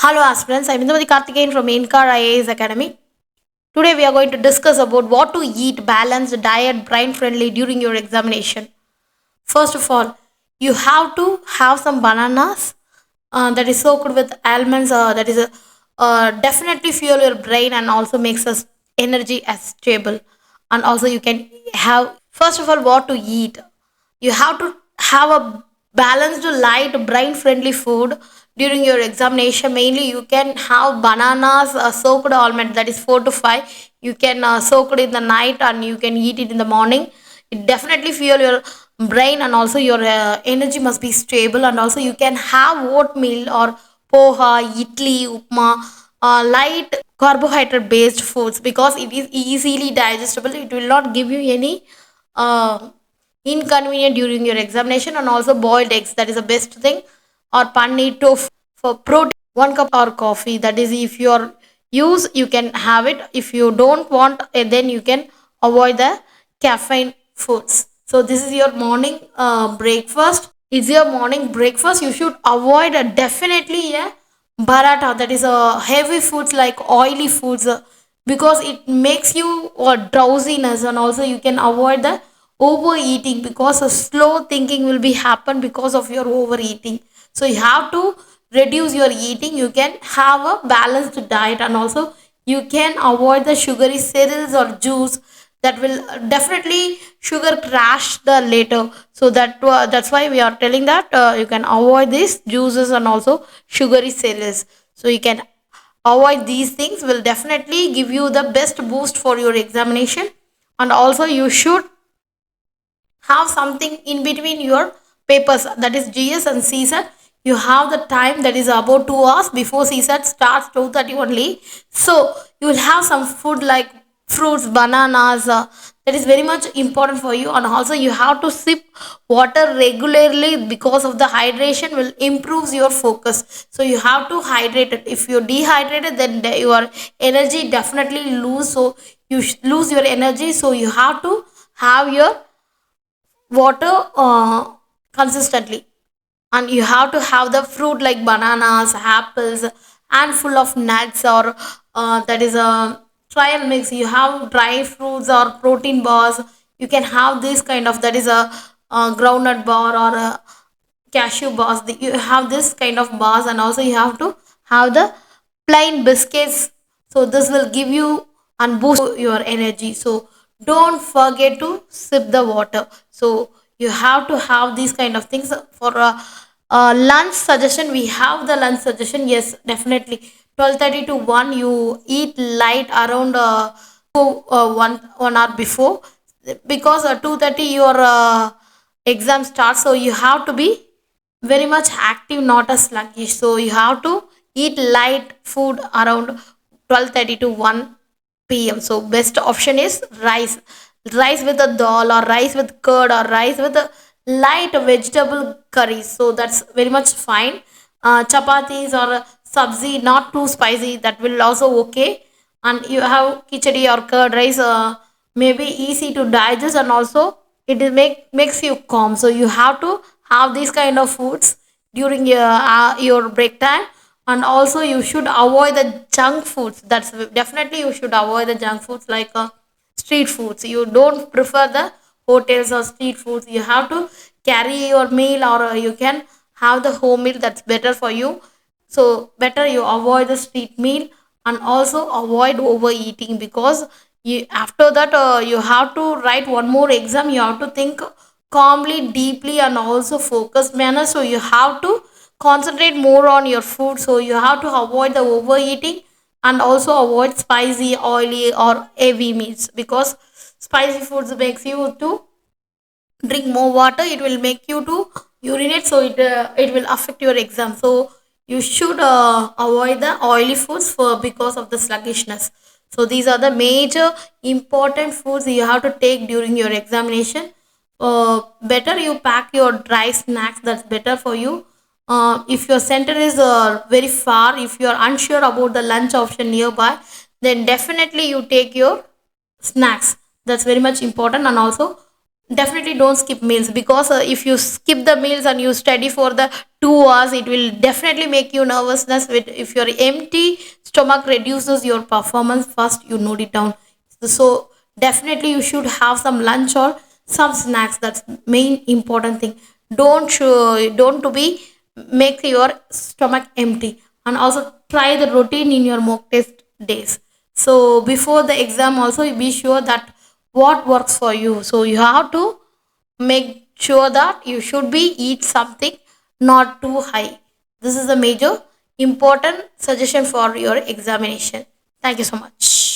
Hello aspirants, I'm Indumati Karthikeyan from Inkar IAS Academy. Today we are going to discuss about what to eat balanced diet brain friendly during your examination. First of all, you have to have some bananas that is soaked with almonds that is definitely fuel your brain and also makes us energy as stable. And also you can have first of all what to eat. You have to have a balanced light brain friendly food during your examination. Mainly you can have bananas soaked almond that is 4 to 5. You can soak it in the night and you can eat it in the morning. It definitely fuel your brain and also your energy must be stable. And also you can have oatmeal or poha, idli, upma, light carbohydrate based foods because it is easily digestible. It will not give you any uh, inconvenient during your examination. And also boiled eggs, that is the best thing, or paneer tofu for protein. 1 cup or coffee, that is if you are use you can have it. If you don't want then you can avoid the caffeine foods. So this is your morning breakfast. Is your morning breakfast, you should avoid definitely a baratha, that is a heavy foods like oily foods, because it makes you drowsiness. And also you can avoid the overeating because a slow thinking will be happen because of your overeating. So you have to reduce your eating. You can have a balanced diet. And also you can avoid the sugary cereals or juice that will definitely sugar crash the later. So that's why we are telling that you can avoid these juices and also sugary cereals. So you can avoid these things, will definitely give you the best boost for your examination. And also you should have something in between your papers, that is GS and CSAT. You have the time that is about 2 hours before CSAT starts 2:30 only. So you will have some food like fruits, bananas. That is very much important for you. And also you have to sip water regularly because of the hydration will improves your focus. So you have to hydrate it. If you're dehydrated, then your energy definitely lose. So you lose your energy. So you have to have your water consistently. And you have to have the fruit like bananas, apples, and full of nuts, or that is a trial mix. You have dry fruits or protein bars. You can have this kind of, that is a groundnut bar or a cashew bars. You have this kind of bars. And also you have to have the plain biscuits. So this will give you and boost your energy. So don't forget to sip the water. So you have to have these kind of things. For a lunch suggestion, we have the lunch suggestion. Yes, definitely 12:30 to 1 you eat light around 1 hour before, because 2:30 your exam starts. So you have to be very much active, not a sluggish. So you have to eat light food around 12:30 to 1 p.m. So best option is rice with a dal, or rice with curd, or rice with a light vegetable curry. So that's very much fine. Chapatis or sabzi, not too spicy, that will also okay. And you have khichdi or curd rice, maybe easy to digest. And also it is makes you calm. So you have to have these kind of foods during your break time. And also you should avoid the junk foods. That's definitely you should avoid the junk foods like street foods. You don't prefer the hotels or street foods. You have to carry your meal, or you can have the home meal, that's better for you. So better you avoid the street meal. And also avoid overeating, because you after that you have to write one more exam. You have to think calmly, deeply, and also focused manner. So you have to concentrate more on your food. So you have to avoid the overeating. And also avoid spicy, oily, or heavy meats, because spicy foods makes you to drink more water. It will make you to urinate. So it will affect your exam. So you should avoid the oily foods for because of the sluggishness. So these are the major important foods you have to take during your examination. Better you pack your dry snacks, that's better for you. If your center is very far, if you are unsure about the lunch option nearby, then definitely you take your snacks. That's very much important. And also definitely don't skip meals, because if you skip the meals and you study for the 2 hours, it will definitely make you nervousness. With if your empty stomach reduces your performance, first you note it down. So definitely you should have some lunch or some snacks. That's main important thing. Don't to be make your stomach empty. And also try the routine in your mock test days. So before the exam also be sure that what works for you. So you have to make sure that you should be eat something not too high. This is a major important suggestion for your examination. Thank you so much.